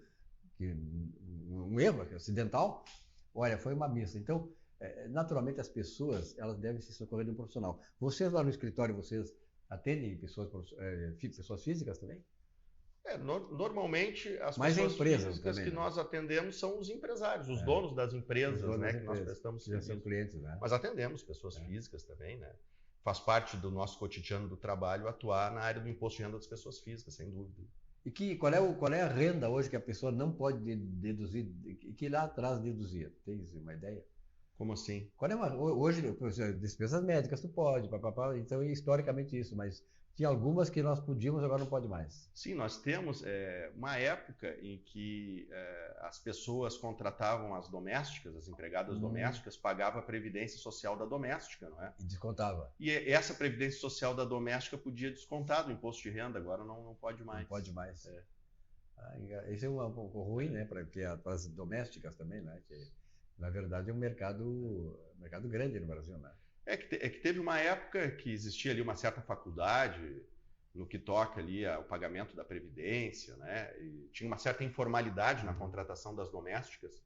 acidental, olha, foi uma missa. Então, naturalmente as pessoas, elas devem se socorrer de um profissional. Vocês lá no escritório, vocês atendem pessoas físicas também? Normalmente as mas pessoas empresas físicas também, que né? nós atendemos são os empresários, os donos das empresas, né, que nós prestamos já são serviço. clientes, né? Mas atendemos pessoas físicas também, né? faz parte do nosso cotidiano do trabalho atuar na área do imposto de renda das pessoas físicas, sem dúvida. E qual é a renda hoje que a pessoa não pode deduzir, e que lá atrás deduzia? Tens uma ideia? Como assim? Hoje, despesas médicas tu pode, então historicamente isso, mas tinha algumas que nós podíamos, agora não pode mais. Sim, nós temos uma época em que as pessoas contratavam as domésticas, as empregadas domésticas, pagavam a previdência social da doméstica, não é? E descontava. E essa previdência social da doméstica podia descontar do imposto de renda, agora não pode mais. Não pode mais. Esse é um pouco ruim, né, para as domésticas também, né, que na verdade é um mercado grande no Brasil, né? É que teve uma época que existia ali uma certa faculdade no que toca ali ao pagamento da previdência, né? E tinha uma certa informalidade na contratação das domésticas.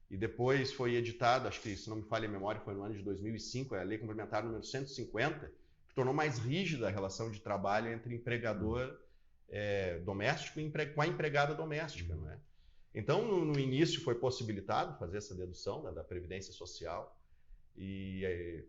E depois foi editado, acho que se não me falha a memória, foi no ano de 2005, a Lei Complementar número 150, que tornou mais rígida a relação de trabalho entre empregador doméstico com a empregada doméstica, não é? Então, no início foi possibilitado fazer essa dedução da previdência social e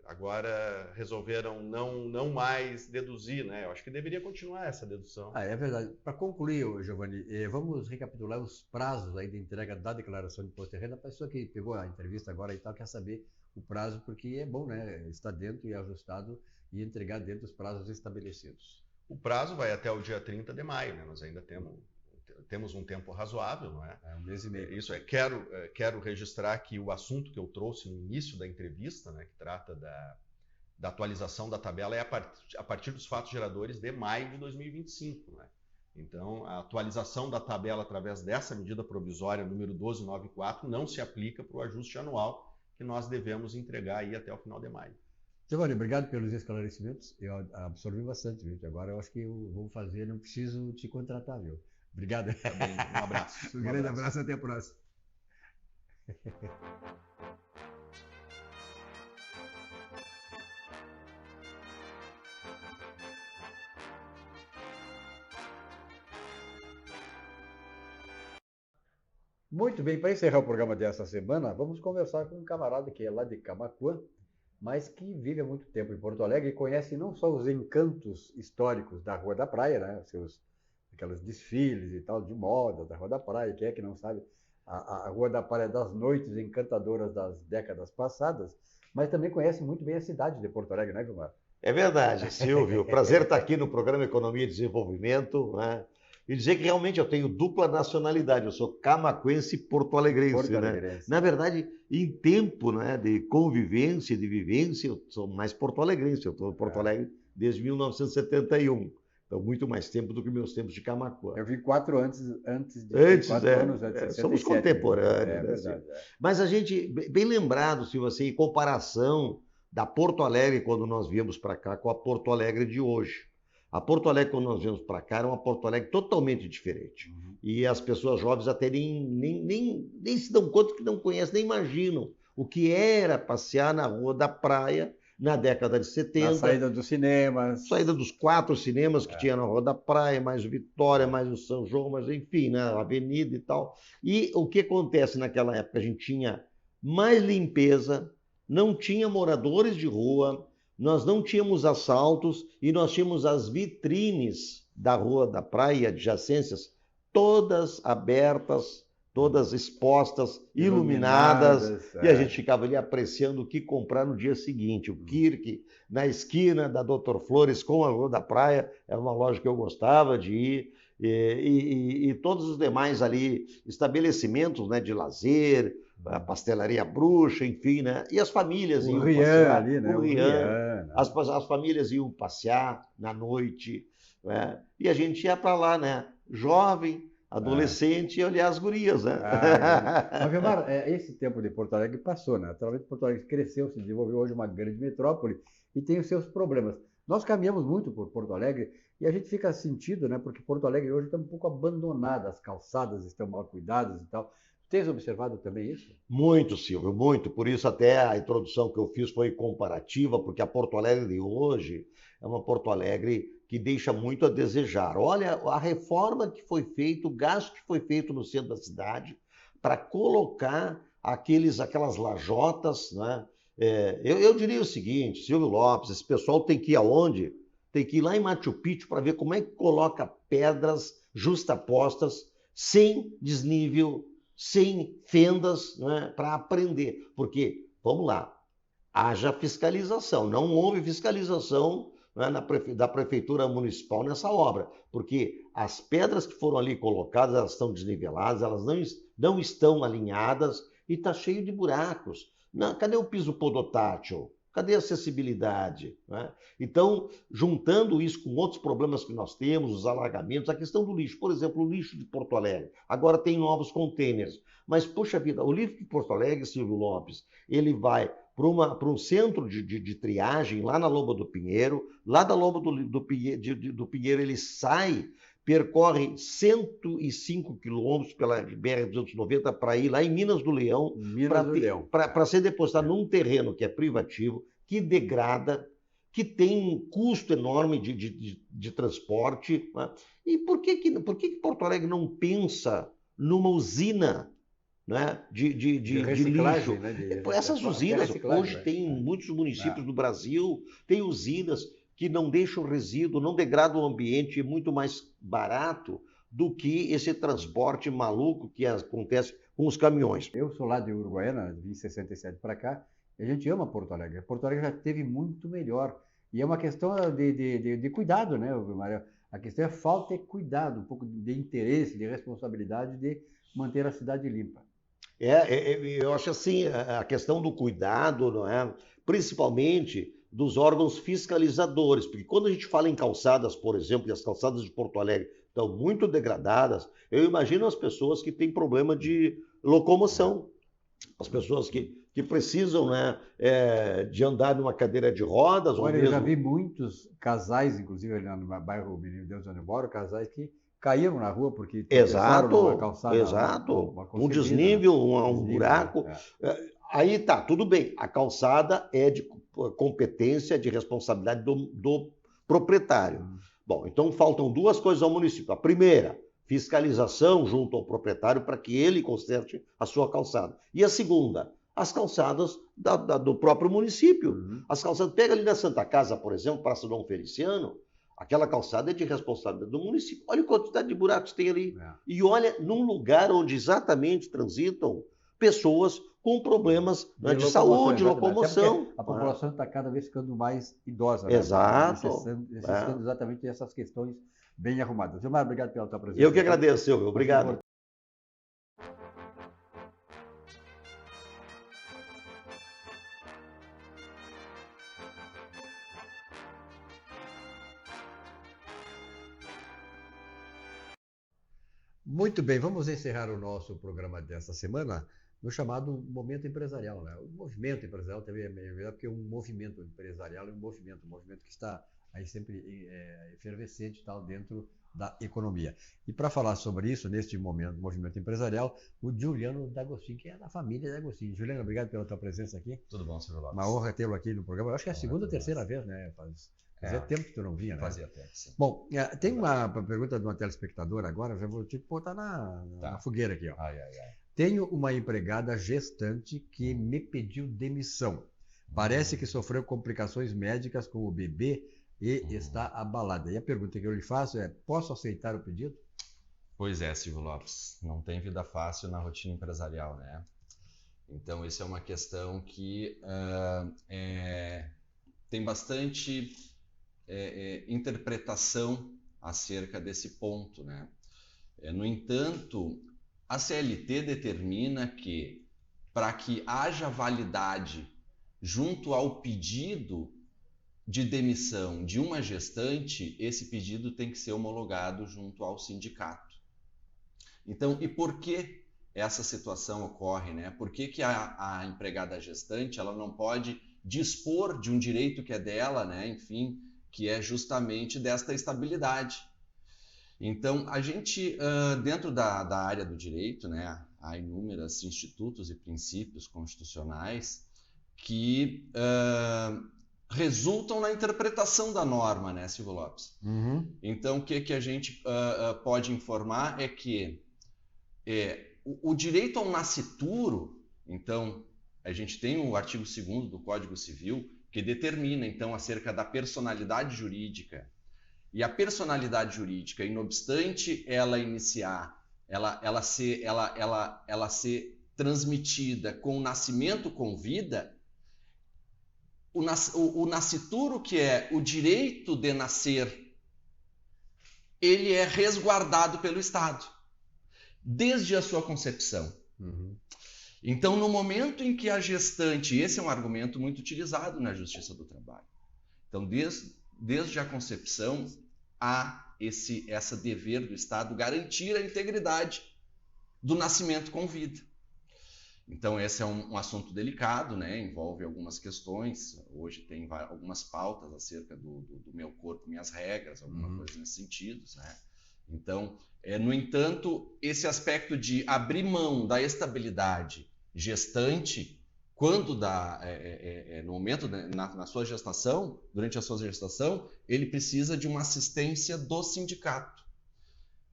agora resolveram não mais deduzir, né? Eu acho que deveria continuar essa dedução. É verdade. Para concluir, Giovanni, vamos recapitular os prazos aí de entrega da declaração de imposto de renda. A pessoa que pegou a entrevista agora e tal quer saber o prazo, porque é bom, né? Estar dentro e ajustado e entregar dentro dos prazos estabelecidos. O prazo vai até o dia 30 de maio, né? Nós ainda temos um tempo razoável, não é? Um mês e meio. Isso é. Quero registrar que o assunto que eu trouxe no início da entrevista, né, que trata da atualização da tabela, é a partir dos fatos geradores de maio de 2025. Né? Então, a atualização da tabela através dessa medida provisória número 1294 não se aplica para o ajuste anual que nós devemos entregar aí até o final de maio. Giovanni, obrigado pelos esclarecimentos. Eu absorvi bastante, viu? Agora eu acho que eu vou fazer, não preciso te contratar, viu? Obrigado. Tá bem, um abraço. Um grande abraço, até a próxima. Muito bem, para encerrar o programa desta semana, vamos conversar com um camarada que é lá de Camaquã, mas que vive há muito tempo em Porto Alegre e conhece não só os encantos históricos da Rua da Praia, né, aquelas desfiles e tal de moda da Rua da Praia, quem é que não sabe a Rua da Praia das noites encantadoras das décadas passadas, mas também conhece muito bem a cidade de Porto Alegre, né, Gilmar? É verdade, Silvio. Prazer estar aqui no programa Economia e Desenvolvimento, né? E dizer que realmente eu tenho dupla nacionalidade, eu sou camaquense e porto-alegrense, né? Na verdade, em tempo, né, de convivência, de vivência, eu sou mais porto-alegrense, eu estou em Porto Alegre desde 1971. Então, muito mais tempo do que meus tempos de Camaquã. Eu vim 4 anos antes de 4 anos antes de 67. Somos contemporâneos. É verdade. Mas a gente, bem lembrado, se você, em comparação da Porto Alegre quando nós viemos para cá com a Porto Alegre de hoje. A Porto Alegre, quando nós viemos para cá, era uma Porto Alegre totalmente diferente. E as pessoas jovens até nem se dão conta, que não conhecem, nem imaginam o que era passear na Rua da Praia na década de 70. A saída dos cinemas. Saída dos 4 cinemas que tinha na Rua da Praia, mais o Vitória, mais o São João, mas enfim, né, a Avenida e tal. E o que acontece naquela época? A gente tinha mais limpeza, não tinha moradores de rua, nós não tínhamos assaltos e nós tínhamos as vitrines da Rua da Praia, adjacências, todas abertas, todas expostas, iluminadas, e a gente ficava ali apreciando o que comprar no dia seguinte. O Kirk, na esquina da Dr. Flores com a Rua da Praia, era uma loja que eu gostava de ir, e todos os demais ali estabelecimentos, né, de lazer, a Pastelaria Bruxa, enfim, né? E as famílias iam passear ali, né? As famílias iam passear na noite, né? E a gente ia para lá, né? Jovem, adolescente, e olhar as gurias, né? Mas, Vilmar, esse tempo de Porto Alegre passou, né? Naturalmente, Porto Alegre cresceu, se desenvolveu hoje uma grande metrópole e tem os seus problemas. Nós caminhamos muito por Porto Alegre e a gente fica sentido, né? Porque Porto Alegre hoje está um pouco abandonada, as calçadas estão mal cuidadas e tal. Tens observado também isso? Muito, Silvio, muito. Por isso até a introdução que eu fiz foi comparativa, porque a Porto Alegre de hoje é uma Porto Alegre que deixa muito a desejar. Olha a reforma que foi feita, o gasto que foi feito no centro da cidade para colocar aquelas lajotas, né, Eu diria o seguinte, Silvio Lopes, esse pessoal tem que ir aonde? Tem que ir lá em Machu Picchu para ver como é que coloca pedras justapostas, sem desnível, sem fendas, né, para aprender. Porque, vamos lá, haja fiscalização. Não houve fiscalização, né, da Prefeitura Municipal nessa obra, porque as pedras que foram ali colocadas, elas estão desniveladas, elas não estão alinhadas e está cheio de buracos. Cadê o piso podotátil? Cadê a acessibilidade? Né? Então, juntando isso com outros problemas que nós temos, os alagamentos, a questão do lixo. Por exemplo, o lixo de Porto Alegre. Agora tem novos containers. Mas, poxa vida, o lixo de Porto Alegre, Silvio Lopes, ele vai para um centro de triagem lá na Lomba do Pinheiro. Lá da Lomba do Pinheiro ele sai, percorre 105 quilômetros pela BR-290 para ir lá em Minas do Leão, para ser depositado num terreno que é privativo, que degrada, que tem um custo enorme de transporte. Né? E por que Porto Alegre não pensa numa usina, né, de lixo? Né, essas usinas, hoje tem muitos municípios do Brasil, tem usinas que não deixam resíduo, não degradam o ambiente, é muito mais barato do que esse transporte maluco que acontece com os caminhões. Eu sou lá de Uruguaiana, vim em 67 para cá, e a gente ama Porto Alegre. Porto Alegre já esteve muito melhor. E é uma questão de cuidado, né, Mário? A questão é falta de cuidado, um pouco de interesse, de responsabilidade de manter a cidade limpa. Eu acho assim, a questão do cuidado, não é? Principalmente dos órgãos fiscalizadores, porque quando a gente fala em calçadas, por exemplo, e as calçadas de Porto Alegre estão muito degradadas, eu imagino as pessoas que têm problema de locomoção, as pessoas que precisam, né, de andar numa cadeira de rodas. Olha, eu já vi muitos casais, inclusive ali no bairro Menino Deus onde eu moro, casais que caíram na rua porque exato, calçada, um desnível, um buraco. Aí tá, tudo bem, a calçada é de competência, de responsabilidade do proprietário. Bom, então faltam duas coisas ao município. A primeira, fiscalização junto ao proprietário para que ele conserte a sua calçada. E a segunda, as calçadas do próprio município. As calçadas, pega ali na Santa Casa, por exemplo, Praça Dom Feliciano, aquela calçada é de responsabilidade do município. Olha a quantidade de buracos tem ali. E olha, num lugar onde exatamente transitam pessoas com problemas, né, de saúde, locomoção. A população está cada vez ficando mais idosa. Exato. Necessitando exatamente essas questões bem arrumadas. Gilmar, obrigado pela tua presença. Eu que agradeço, Silvio. Obrigado. Muito bem, vamos encerrar o nosso programa desta semana no chamado momento empresarial, né? O movimento empresarial também é melhor porque é um movimento empresarial, é um movimento que está aí sempre efervescente e tal dentro da economia. E para falar sobre isso, neste movimento empresarial, o Juliano D'Agostino, que é da família D'Agostino. Juliano, obrigado pela tua presença aqui. Tudo bom, Silvio Lopes? Uma honra tê-lo aqui no programa. Eu acho que é a segunda ou terceira vez, né? Fazia tempo que tu não vinha, né? Fazia tempo, sim. Bom, tem uma pergunta de uma telespectadora agora, já vou te botar na fogueira aqui, ó. Tenho uma empregada gestante que me pediu demissão. Parece que sofreu complicações médicas com o bebê e está abalada. E a pergunta que eu lhe faço é, posso aceitar o pedido? Pois é, Silvio Lopes. Não tem vida fácil na rotina empresarial, né? Então, isso é uma questão que tem bastante interpretação acerca desse ponto, né? No entanto, a CLT determina que, para que haja validade junto ao pedido de demissão de uma gestante, esse pedido tem que ser homologado junto ao sindicato. Então, e por que essa situação ocorre, né? Por que a empregada gestante ela não pode dispor de um direito que é dela, né? Enfim, que é justamente desta estabilidade. Então, a gente, dentro da área do direito, né, há inúmeros institutos e princípios constitucionais que resultam na interpretação da norma, né, Silvio Lopes? Então, o que a gente pode informar é que o direito ao nascituro, então, a gente tem o artigo 2º do Código Civil, que determina, então, acerca da personalidade jurídica. E a personalidade jurídica, inobstante ela iniciar, ela ser transmitida com o nascimento com vida, o nascituro, que é o direito de nascer, ele é resguardado pelo Estado, desde a sua concepção. Uhum. Então, no momento em que a gestante, esse é um argumento muito utilizado na Justiça do Trabalho. Então, desde a concepção, há esse dever do Estado garantir a integridade do nascimento com vida. Então, esse é um assunto delicado, né? Envolve algumas questões. Hoje tem algumas pautas acerca do meu corpo, minhas regras, alguma coisa nesse sentido, né? Então, no entanto, esse aspecto de abrir mão da estabilidade gestante, quando no momento, na sua gestação, durante a sua gestação, ele precisa de uma assistência do sindicato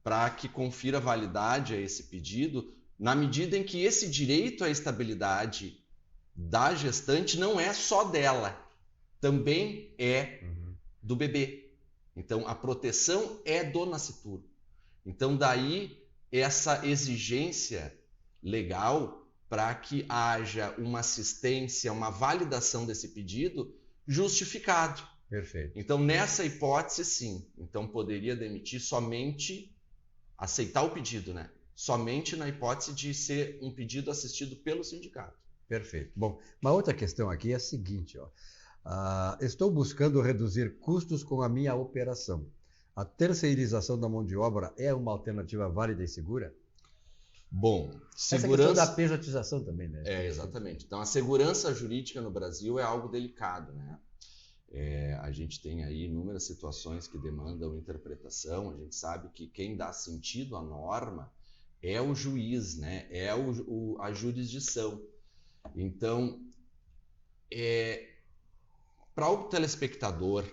para que confira validade a esse pedido, na medida em que esse direito à estabilidade da gestante não é só dela, também é do bebê. Então, a proteção é do nascituro. Então, daí essa exigência legal para que haja uma assistência, uma validação desse pedido justificado. Perfeito. Então, nessa hipótese, sim. Então, poderia demitir somente, aceitar o pedido, né? Somente na hipótese de ser um pedido assistido pelo sindicato. Perfeito. Bom, uma outra questão aqui é a seguinte, ó. Estou buscando reduzir custos com a minha operação. A terceirização da mão de obra é uma alternativa válida e segura? Bom, Essa questão da pejotização também, né? Exatamente. Então, a segurança jurídica no Brasil é algo delicado, né? A gente tem aí inúmeras situações que demandam interpretação. A gente sabe que quem dá sentido à norma é o juiz, né? É a jurisdição. Então, para o telespectador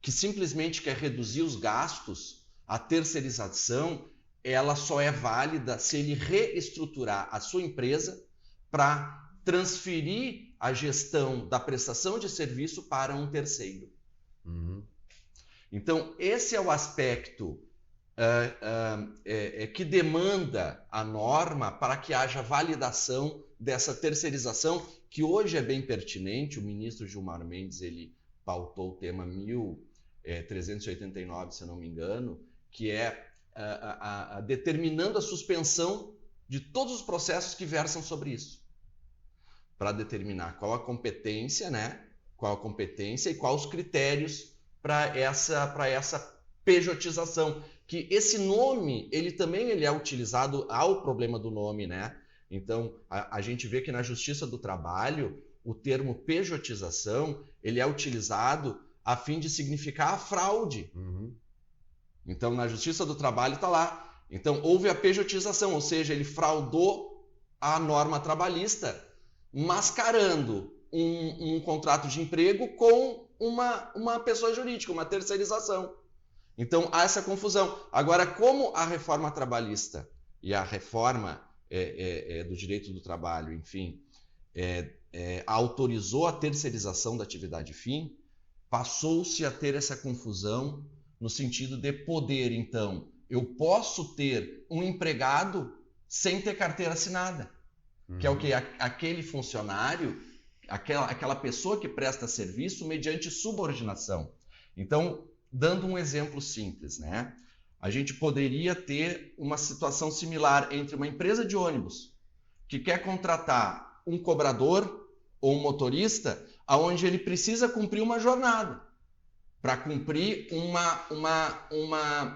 que simplesmente quer reduzir os gastos, a terceirização ela só é válida se ele reestruturar a sua empresa para transferir a gestão da prestação de serviço para um terceiro. Então, esse é o aspecto que demanda a norma para que haja validação dessa terceirização, que hoje é bem pertinente. O ministro Gilmar Mendes ele pautou o tema 1389, se eu não me engano, que é determinando a suspensão de todos os processos que versam sobre isso, para determinar qual a competência, né? Qual a competência e quais os critérios para essa pejotização. Que esse nome, ele é utilizado ao problema do nome, né? Então, a gente vê que na Justiça do Trabalho, o termo pejotização, ele é utilizado a fim de significar a fraude. Então, na Justiça do Trabalho está lá. Então, houve a pejotização, ou seja, ele fraudou a norma trabalhista, mascarando um contrato de emprego com uma pessoa jurídica, uma terceirização. Então, há essa confusão. Agora, como a reforma trabalhista e a reforma do direito do trabalho, enfim, autorizou a terceirização da atividade fim, passou-se a ter essa confusão no sentido de poder, então, eu posso ter um empregado sem ter carteira assinada, que é o que? Aquele funcionário, aquela pessoa que presta serviço mediante subordinação. Então, dando um exemplo simples, né? A gente poderia ter uma situação similar entre uma empresa de ônibus que quer contratar um cobrador ou um motorista, aonde ele precisa cumprir uma jornada para cumprir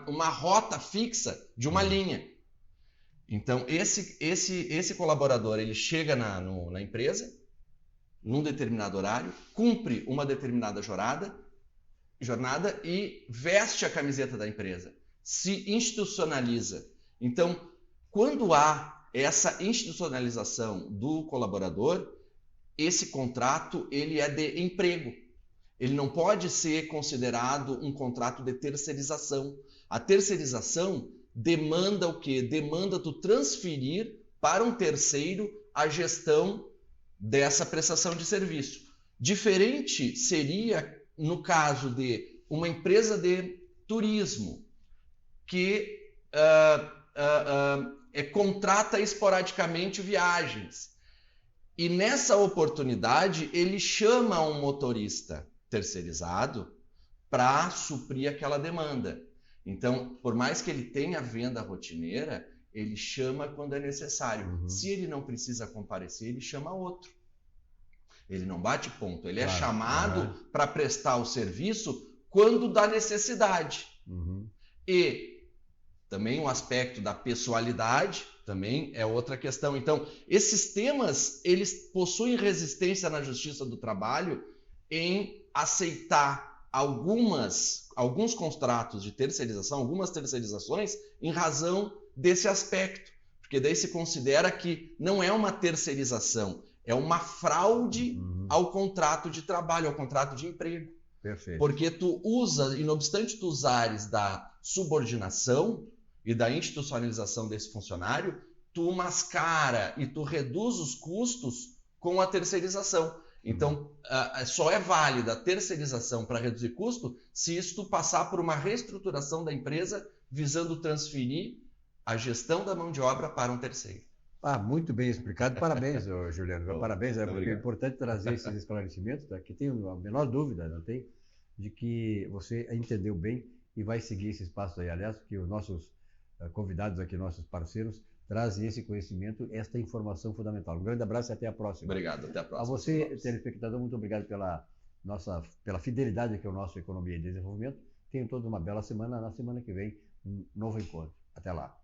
uma rota fixa de uma linha. Então, esse colaborador ele chega na empresa num determinado horário, cumpre uma determinada jornada e veste a camiseta da empresa, se institucionaliza. Então, quando há essa institucionalização do colaborador, esse contrato ele é de emprego. Ele não pode ser considerado um contrato de terceirização. A terceirização demanda o quê? Demanda tu transferir para um terceiro a gestão dessa prestação de serviço. Diferente seria no caso de uma empresa de turismo que contrata esporadicamente viagens. E nessa oportunidade, ele chama um motorista terceirizado para suprir aquela demanda. Então, por mais que ele tenha venda rotineira, ele chama quando é necessário. Se ele não precisa comparecer, ele chama outro. Ele não bate ponto. Ele é chamado para prestar o serviço quando dá necessidade. E também o aspecto da pessoalidade também é outra questão. Então, esses temas, eles possuem resistência na Justiça do Trabalho em aceitar alguns contratos de terceirização, algumas terceirizações, em razão desse aspecto. Porque daí se considera que não é uma terceirização, é uma fraude ao contrato de trabalho, ao contrato de emprego. Perfeito. Porque tu usa, e não obstante tu usares da subordinação e da institucionalização desse funcionário, tu mascara e tu reduz os custos com a terceirização. Então, só é válida a terceirização para reduzir custo se isto passar por uma reestruturação da empresa visando transferir a gestão da mão de obra para um terceiro. Muito bem explicado. Parabéns, Juliano. Parabéns. Porque Obrigado. é importante trazer esses esclarecimentos, tá? Que tenho a menor dúvida, não tem, de que você entendeu bem e vai seguir esses passos aí. Aliás, que os nossos convidados aqui, nossos parceiros, trazem esse conhecimento, esta informação fundamental. Um grande abraço e até a próxima. Obrigado, até a próxima. A você, telespectador, muito obrigado pela fidelidade que é o nosso Economia e Desenvolvimento. Tenham todos uma bela semana. Na semana que vem, um novo encontro. Até lá.